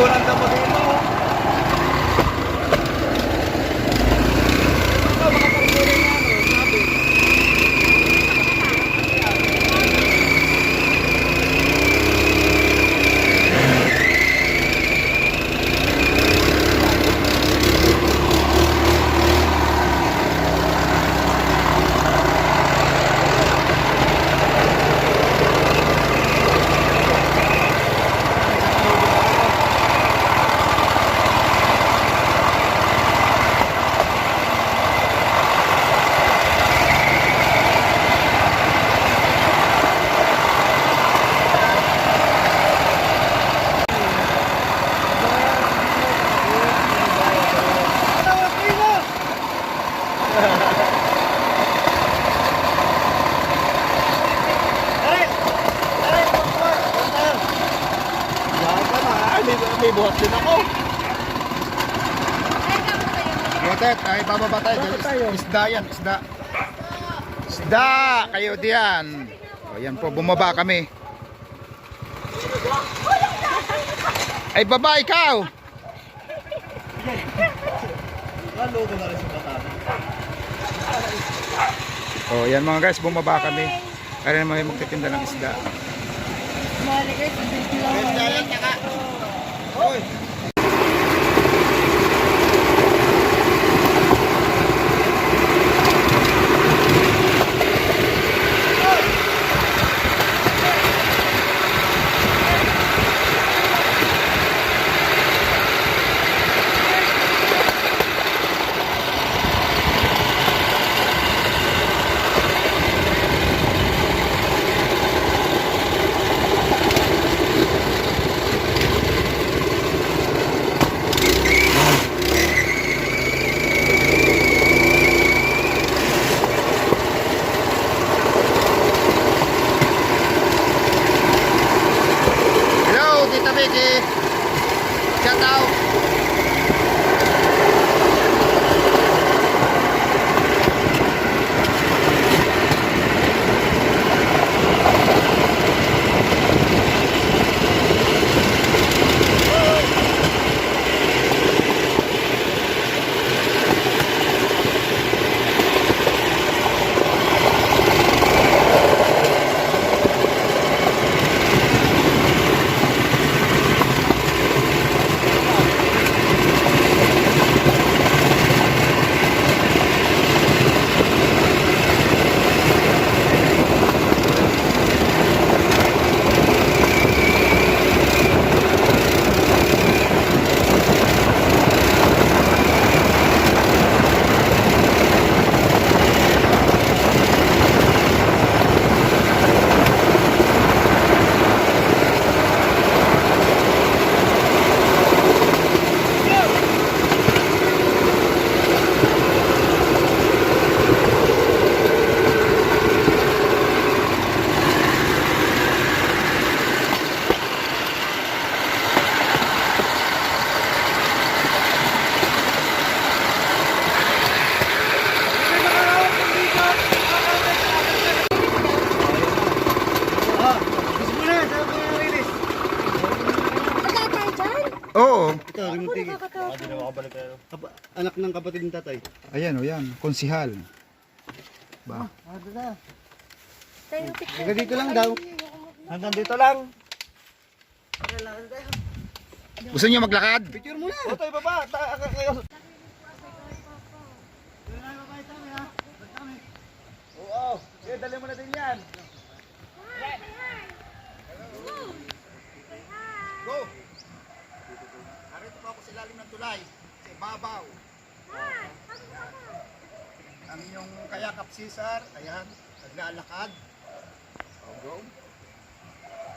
Likuran ka mo dito. May buhat din ako. Buhatet, ay bababa tayo. Isda yan, isda. Isda, kayo diyan. O yan po, bumaba kami. Ay baba, ikaw. Naluto na rin sa bata. O yan mga guys, bumaba kami. Kaya naman magtitinda ng isda. Hoy! Shout out. Oo. Ito, rimunti. Hindi na makabalik kayo. Anak ng kapatid ng tatay. Ayan o yan, konsihal. Ba? Hanggang dito lang daw. Hanggang dito lang. Gusto niyo maglakad? Picture muna. O tayo baba. Kayo. Oo. Sige, dali mo na din yan. Go! Narito po ako sa ilalim ng tulay, sa ibabaw. Ang inyong kayakap Cesar, ayan, naglalakad. Go.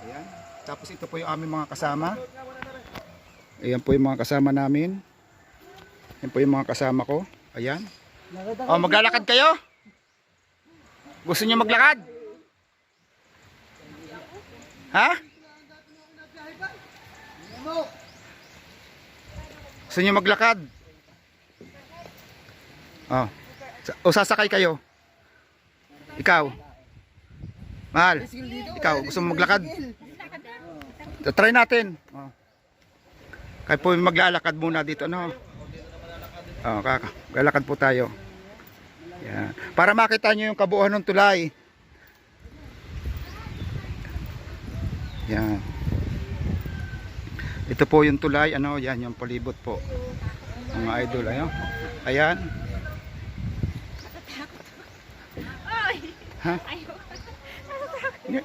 Ayan. Tapos ito po yung aming mga kasama. Ayan po yung mga kasama namin. Ayan po yung mga kasama ko. Ayan. Oh, maglalakad kayo? Gusto niyo maglakad? Ha? Gusto niyo maglakad? Oh. O sasakay kayo? Ikaw? Mahal? Ikaw, gusto mo maglakad? Try natin. Oh. Kaya po maglalakad muna dito, no? Oh, lalakad po tayo. Yan. Para makita nyo yung kabuuan ng tulay. Yan. Ito po yung tulay, ano, yan yung palibot po. Mga idol, ayan. Ayan. Ha?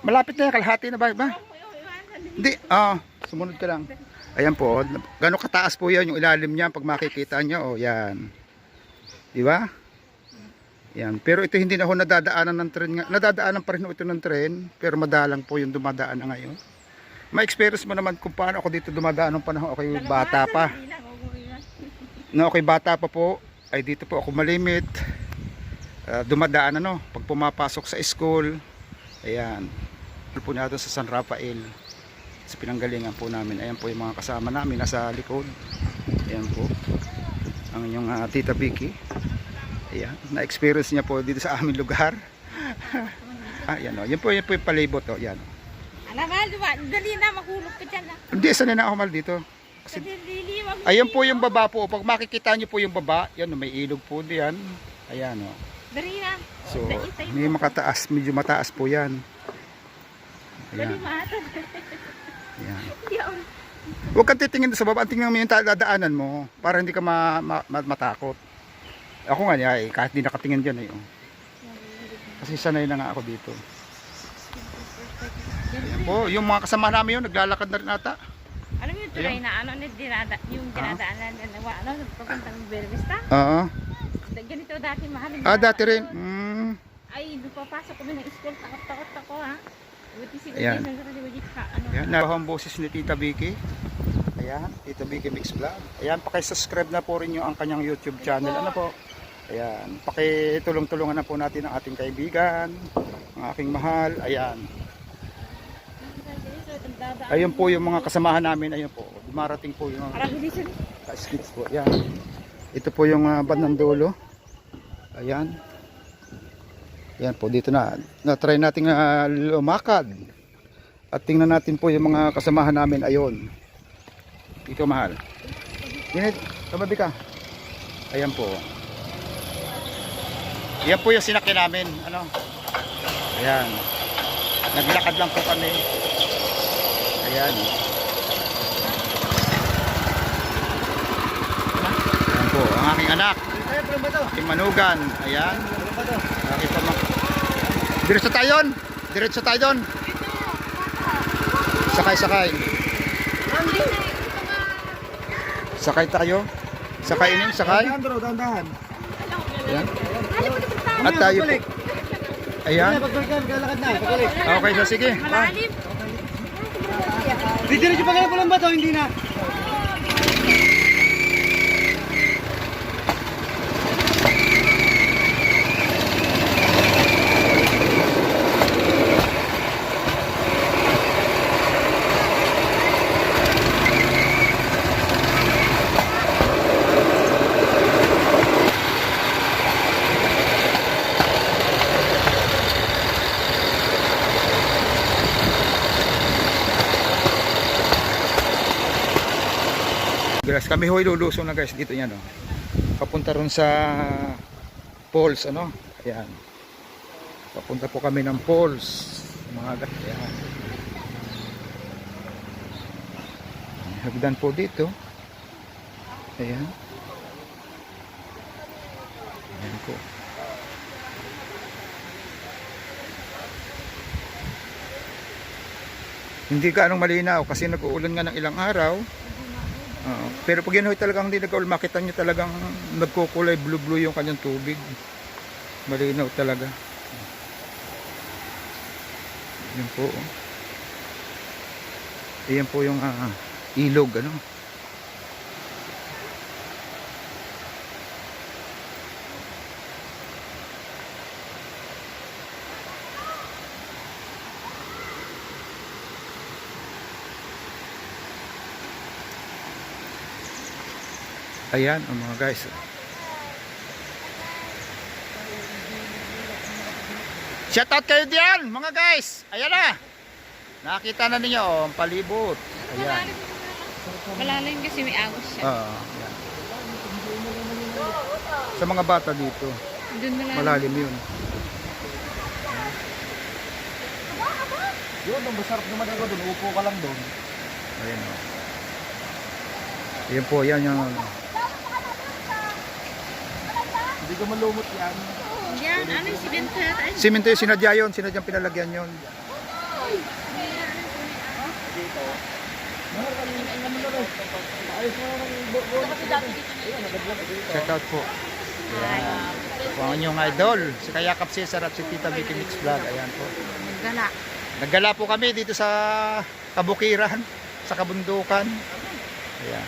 Malapit na yan, kalahati na ba? Hindi, sumunod ka lang. Ayan po, gano'ng kataas po yan yung ilalim niya pag makikita nyo, oh, yan. Di ba? Yan, pero ito hindi na ho nadadaanan ng tren. Nadadaanan pa rin ito ng tren, pero madalang po yung dumadaan na ngayon. Ma-experience mo naman kung paano ako dito dumadaan ng panahon. Okay, bata pa. No, okay, bata pa po. Ay dito po ako malimit. Dumadaan ano, pag pumapasok sa school. Ayan. Po natin sa San Rafael. Sa pinanggalingan po namin. Ayan po yung mga kasama namin nasa likod. Ayan po. Ang inyong Tita Vicky. Ayan. Na-experience niya po dito sa aming lugar. Ayan o. Yan po yung palibot o. Ayan o. Alam mo, dali na, makulog ka dyan. Hindi, sanay na ako mal dito. Kasi, ayan po yung baba po. Pag makikita nyo po yung baba, yan, may ilog po diyan. Ayan o. Dali na. So, may makataas, medyo mataas po yan. Ayan. Ayan. Huwag kang titingin sa baba, tingnan mo yung dadaanan mo para hindi ka matakot. Ako nga niya, kahit di nakatingin dyan. Kasi sanay na nga ako dito. Ayan po, yung mga kasama namin yun, naglalakad na rin ata. Alam mo yung tulay na ano, yung dinadaanan na ano, papuntang Belvista? Oo. Ganito dati mahal. Dati rin. Ay, papasok kami ng school, takot ako ha. Ayan. Ayan, nabaho ang boses ni Tita Vicky. Ayan, Tita Vicky Mix Vlog. Ayan, pakisubscribe na po rin yung ang kanyang YouTube channel. Ano po? Ayan, pakitulong-tulungan na po natin ang ating kaibigan, ang aking mahal. Ayan. Ayun po yung mga kasamahan namin. Ayun po, dumarating po yung skits po. Ayan. Ito po yung bandang dulo. Ayan. Ayan po, dito na-try natin lumakad. At tingnan natin po yung mga kasamahan namin. Ayun. Dito mahal. Dinit, tumabi ka. Ayan po. Ayan po yung sinakyan namin. Ano? Ayan. Naglakad lang po kami. Ayan. Ayan po, ang aking anak. Aking manugan. Ayan. Diretso tayo doon. Diretso tayo doon. Sakay. Sakay tayo. Sakay inin, sakay. Dahan-dahan. Ayan. At tayo po. Ayan. Pagbalik na. Pagbalik. Okay, so sige. Malalim. Didiretso pa kayo po lang ba ito? Hindi na. Guys, kami hoy lulusong na guys dito yan, oh. Papunta ron sa falls, ano? Ayan. Papunta po kami ng falls, mga guys. Ayan. Hagdan po dito. Ayan. Ayan po. Hindi ka anong malinaw kasi nag-uulan nga ng ilang araw. Pero pag yan talagang hindi nag-uul, makita nyo talagang nagkukulay blue-blue yung kanyang tubig. Malinaw talaga. Yan po. Ayan po yung ilog, ano. Ayan, mga guys. Shout out kayo diyan, mga guys. Ayan na. Nakita na ninyo, ang palibot. Ayan. Malalim kasi may agos siya. Yan. Sa mga bata dito, Doon malalim. malalim yun. Yun, ang masarap naman ako doon. Upo ka lang doon. Ayan o. Ayan po, yan yung... Hindi ka malumot yan. Yan, ano yung simento yata? Ay, Simento yung sinadya yun, sinadyang pinalagyan yun. Check out po. Ayan. Po ang inyong idol, si Kayakap Cesar at si Tita Vicky Mix Vlog. Ayan po. Gala. Naggala po kami dito sa kabukiran, sa kabundukan. Ayan.